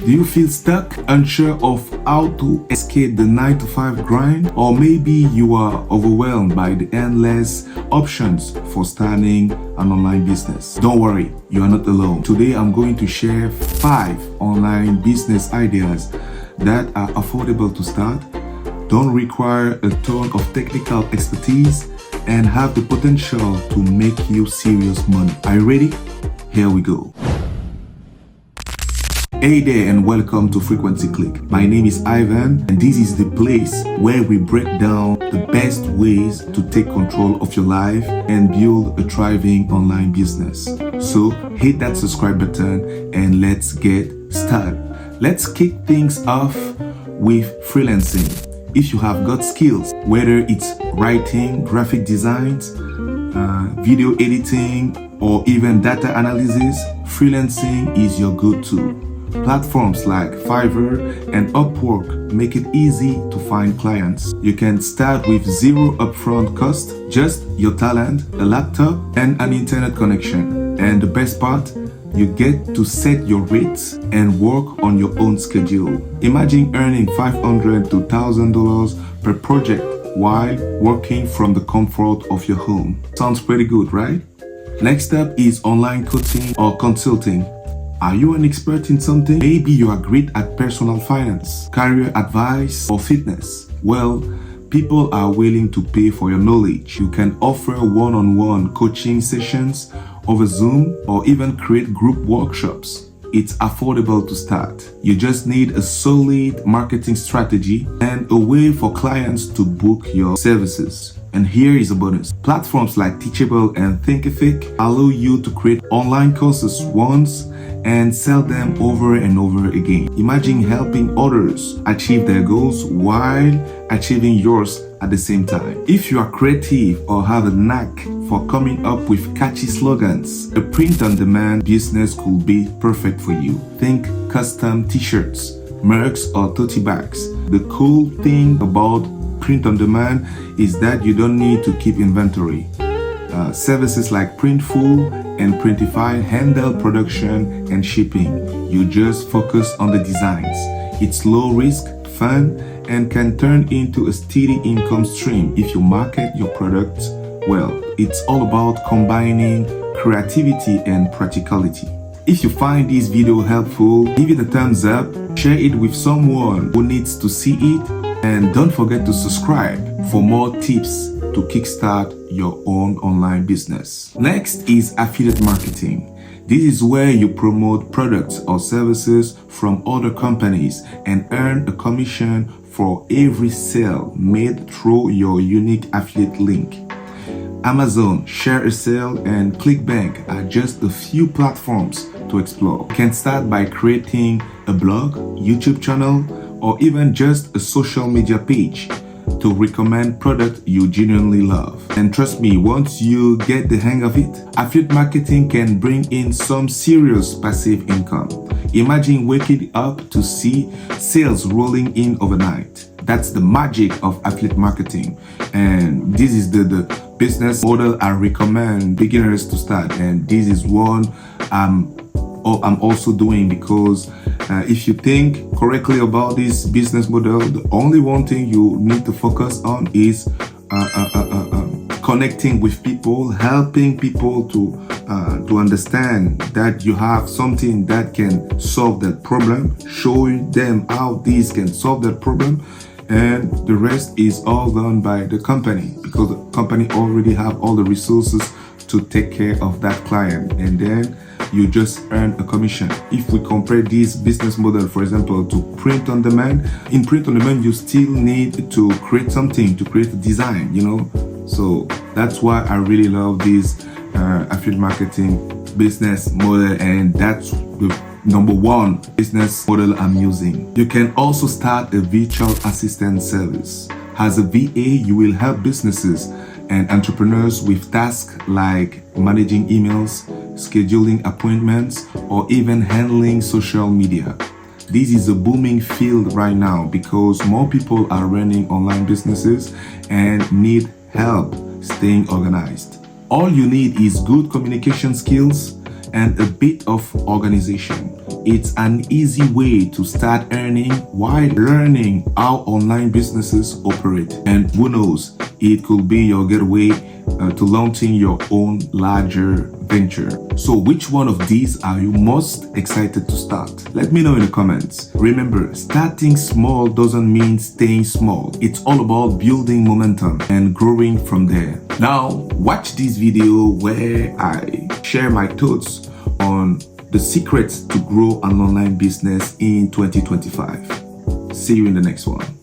Do you feel stuck, unsure of how to escape the 9-to-5 grind? Or maybe you are overwhelmed by the endless options for starting an online business? Don't worry, you are not alone. Today I'm going to share 5 online business ideas that are affordable to start, don't require a ton of technical expertise, and have the potential to make you serious money. Are you ready? Here we go. Hey there and welcome to Frequencyclick. My name is Ivan and this is the place where we break down the best ways to take control of your life and build a thriving online business. So hit that subscribe button and let's get started. Let's kick things off with freelancing. If you have got skills, whether it's writing, graphic designs, video editing, or even data analysis, freelancing is your go-to. Platforms like Fiverr and Upwork make it easy to find clients. You can start with zero upfront cost, just your talent, a laptop, and an internet connection. And the best part, you get to set your rates and work on your own schedule. Imagine earning $500 to $1,000 per project while working from the comfort of your home. Sounds pretty good, right? Next up is online coaching or consulting. Are you an expert in something? Maybe you are great at personal finance, career advice, or fitness. Well, people are willing to pay for your knowledge. You can offer one-on-one coaching sessions over Zoom or even create group workshops. It's affordable to start. You just need a solid marketing strategy and a way for clients to book your services. And here is a bonus. Platforms like Teachable and Thinkific allow you to create online courses once and sell them over and over again. Imagine helping others achieve their goals while achieving yours at the same time. If you are creative or have a knack for coming up with catchy slogans, a print-on-demand business could be perfect for you. Think custom t-shirts, mugs, or tote bags. The cool thing about print-on-demand is that you don't need to keep inventory. Services like Printful and Printify handle production and shipping. You just focus on the designs. It's low risk, fun, and can turn into a steady income stream if you market your products well. It's all about combining creativity and practicality. If you find this video helpful, give it a thumbs up, share it with someone who needs to see it, and don't forget to subscribe for more tips to kickstart your own online business. Next is affiliate marketing. This is where you promote products or services from other companies and earn a commission for every sale made through your unique affiliate link. Amazon, Share a Sale, and ClickBank are just a few platforms to explore. You can start by creating a blog, YouTube channel, or even just a social media page to recommend products you genuinely love. And trust me, once you get the hang of it, affiliate marketing can bring in some serious passive income. Imagine waking up to see sales rolling in overnight. That's the magic of affiliate marketing. And this is the business model I recommend beginners to start. And this is one I'm also doing because if you think correctly about this business model, the only one thing you need to focus on is connecting with people, helping people to understand that you have something that can solve that problem, showing them how this can solve that problem, and the rest is all done by the company because the company already have all the resources to take care of that client, and then you just earn a commission. If we compare this business model, for example, to print on demand, in print on demand, you still need to create something, to create a design, you know? So that's why I really love this affiliate marketing business model, and that's the number one business model I'm using. You can also start a virtual assistant service. As a VA, you will help businesses and entrepreneurs with tasks like managing emails, scheduling appointments, or even handling social media. This is a booming field right now because more people are running online businesses and need help staying organized. All you need is good communication skills and a bit of organization. it's an easy way to start earning while learning how online businesses operate. And who knows, it could be your getaway to launching your own larger venture. So which one of these are you most excited to start? Let me know in the comments. Remember, starting small doesn't mean staying small. It's all about building momentum and growing from there. Now, watch this video where I share my thoughts on the secrets to grow an online business in 2025. See you in the next one.